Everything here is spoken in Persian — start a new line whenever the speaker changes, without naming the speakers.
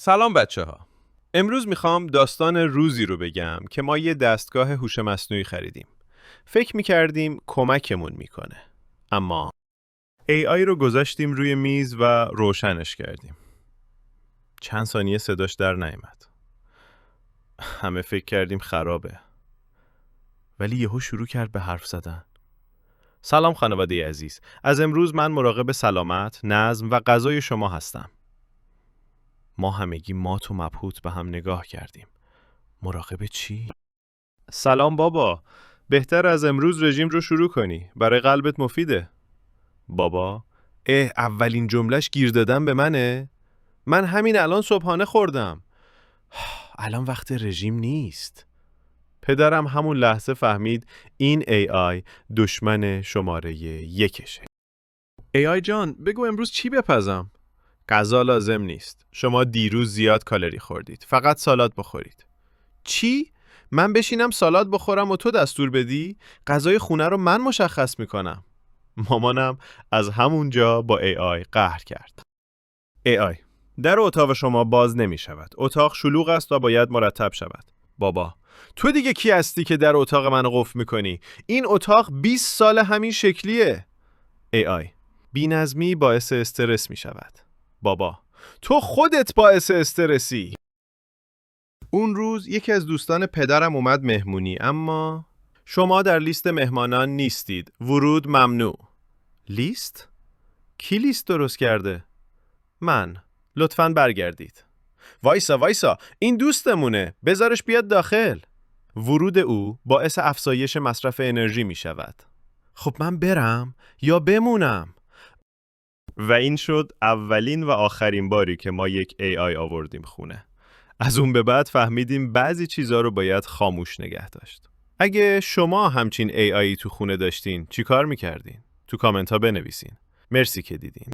سلام بچه ها. امروز میخوام داستان روزی رو بگم که ما یه دستگاه هوش مصنوعی خریدیم. فکر میکردیم کمکمون میکنه. اما AI رو گذاشتیم روی میز و روشنش کردیم. چند ثانیه صداش در نیامد. همه فکر کردیم خرابه. ولی یهو شروع کرد به حرف زدن. سلام خانواده عزیز. از امروز من مراقب سلامت، نظم و غذای شما هستم. ما همگی مات و مبهوت به هم نگاه کردیم. مراقب چی؟ سلام بابا. بهتر از امروز رژیم رو شروع کنی. برای قلبت مفیده. بابا، اولین جملهش گیر دادن به منه؟ من همین الان صبحانه خوردم. الان وقت رژیم نیست. پدرم همون لحظه فهمید این AI دشمن شماره 1شه. AI جان، بگو امروز چی بپزم؟ غذا لازم نیست. شما دیروز زیاد کالری خوردید. فقط سالاد بخورید. چی؟ من بشینم سالاد بخورم و تو دستور بدی؟ غذای خونه رو من مشخص میکنم. مامانم از همونجا با AI قهر کرد. AI: در اتاق شما باز نمی شود. اتاق شلوغ است و باید مرتب شود. بابا: تو دیگه کی هستی که در اتاق من قفل میکنی؟ این اتاق 20 سال همین شکلیه. AI: بی‌نظمی باعث استرس می شود. بابا: تو خودت باعث استرسی. اون روز یکی از دوستان پدرم اومد مهمونی، اما شما در لیست مهمانان نیستید. ورود ممنوع. لیست؟ کی لیست درست کرده؟ من. لطفاً برگردید. وایسا، این دوستمونه. بذارش بیاد داخل. ورود او باعث افزایش مصرف انرژی می شود. خب من برم یا بمونم؟ و این شد اولین و آخرین باری که ما یک AI آوردیم خونه. از اون به بعد فهمیدیم بعضی چیزا رو باید خاموش نگه داشت. اگه شما همچین AI تو خونه داشتین چی کار میکردین؟ تو کامنت ها بنویسین. مرسی که دیدین.